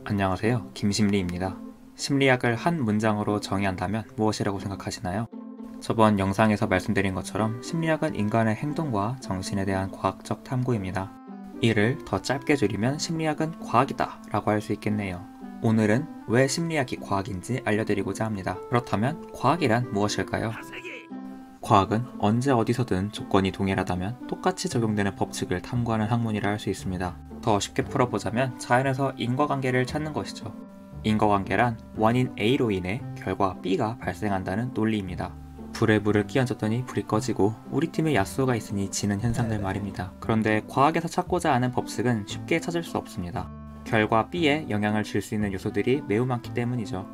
안녕하세요. 김심리입니다. 심리학을 한 문장으로 정의한다면 무엇이라고 생각하시나요? 저번 영상에서 말씀드린 것처럼 심리학은 인간의 행동과 정신에 대한 과학적 탐구입니다. 이를 더 짧게 줄이면 심리학은 과학이다 라고 할 수 있겠네요. 오늘은 왜 심리학이 과학인지 알려드리고자 합니다. 그렇다면 과학이란 무엇일까요? 과학은 언제 어디서든 조건이 동일하다면 똑같이 적용되는 법칙을 탐구하는 학문이라 할 수 있습니다. 더 쉽게 풀어보자면 자연에서 인과관계를 찾는 것이죠. 인과관계란 원인 A로 인해 결과 B가 발생한다는 논리입니다. 불에 물을 끼얹었더니 불이 꺼지고 우리 팀에 야수가 있으니 지는 현상들 말입니다. 그런데 과학에서 찾고자 하는 법칙은 쉽게 찾을 수 없습니다. 결과 B에 영향을 줄 수 있는 요소들이 매우 많기 때문이죠.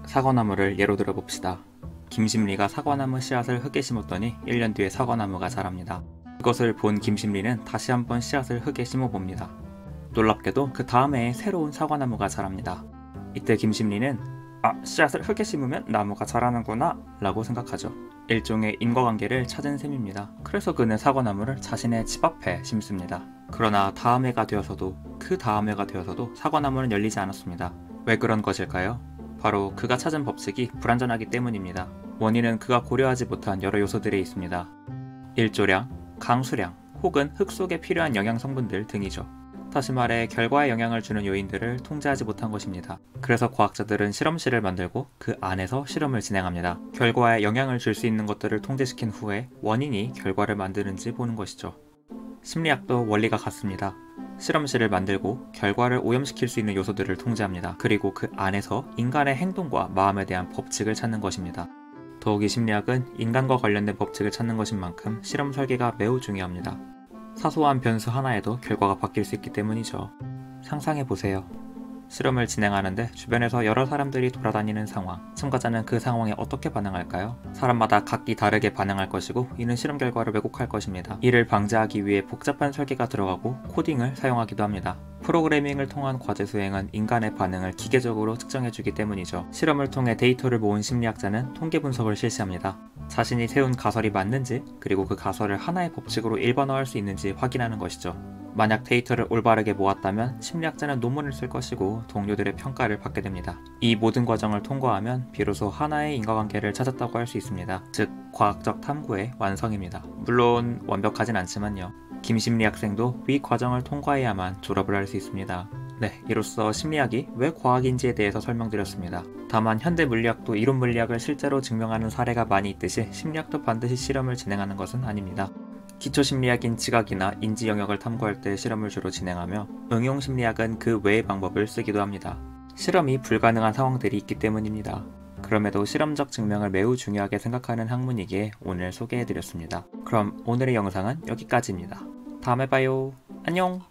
사과나무를 예로 들어봅시다. 김심리가 사과나무 씨앗을 흙에 심었더니 1년 뒤에 사과나무가 자랍니다. 그것을 본 김심리는 다시 한번 씨앗을 흙에 심어봅니다. 놀랍게도 그 다음 해에 새로운 사과나무가 자랍니다. 이때 김심리는 씨앗을 흙에 심으면 나무가 자라는구나 라고 생각하죠. 일종의 인과관계를 찾은 셈입니다. 그래서 그는 사과나무를 자신의 집 앞에 심습니다. 그러나 다음 해가 되어서도 그 다음 해가 되어서도 사과나무는 열리지 않았습니다. 왜 그런 것일까요? 바로 그가 찾은 법칙이 불완전하기 때문입니다. 원인은 그가 고려하지 못한 여러 요소들에 있습니다. 일조량, 강수량, 혹은 흙 속에 필요한 영양 성분들 등이죠. 다시 말해 결과에 영향을 주는 요인들을 통제하지 못한 것입니다. 그래서 과학자들은 실험실을 만들고 그 안에서 실험을 진행합니다. 결과에 영향을 줄 수 있는 것들을 통제시킨 후에 원인이 결과를 만드는지 보는 것이죠. 심리학도 원리가 같습니다. 실험실을 만들고 결과를 오염시킬 수 있는 요소들을 통제합니다. 그리고 그 안에서 인간의 행동과 마음에 대한 법칙을 찾는 것입니다. 더욱이 심리학은 인간과 관련된 법칙을 찾는 것인 만큼 실험 설계가 매우 중요합니다. 사소한 변수 하나에도 결과가 바뀔 수 있기 때문이죠. 상상해보세요. 실험을 진행하는데 주변에서 여러 사람들이 돌아다니는 상황. 참가자는 그 상황에 어떻게 반응할까요? 사람마다 각기 다르게 반응할 것이고 이는 실험 결과를 왜곡할 것입니다. 이를 방지하기 위해 복잡한 설계가 들어가고 코딩을 사용하기도 합니다. 프로그래밍을 통한 과제 수행은 인간의 반응을 기계적으로 측정해주기 때문이죠. 실험을 통해 데이터를 모은 심리학자는 통계 분석을 실시합니다. 자신이 세운 가설이 맞는지, 그리고 그 가설을 하나의 법칙으로 일반화할 수 있는지 확인하는 것이죠. 만약 데이터를 올바르게 모았다면 심리학자는 논문을 쓸 것이고 동료들의 평가를 받게 됩니다. 이 모든 과정을 통과하면 비로소 하나의 인과관계를 찾았다고 할 수 있습니다. 즉, 과학적 탐구의 완성입니다. 물론 완벽하진 않지만요. 김심리 학생도 위 과정을 통과해야만 졸업을 할 수 있습니다. 네, 이로써 심리학이 왜 과학인지에 대해서 설명드렸습니다. 다만 현대 물리학도 이론 물리학을 실제로 증명하는 사례가 많이 있듯이 심리학도 반드시 실험을 진행하는 것은 아닙니다. 기초심리학인 지각이나 인지 영역을 탐구할 때 실험을 주로 진행하며 응용심리학은 그 외의 방법을 쓰기도 합니다. 실험이 불가능한 상황들이 있기 때문입니다. 그럼에도 실험적 증명을 매우 중요하게 생각하는 학문이기에 오늘 소개해드렸습니다. 그럼 오늘의 영상은 여기까지입니다. 다음에 봐요. 안녕!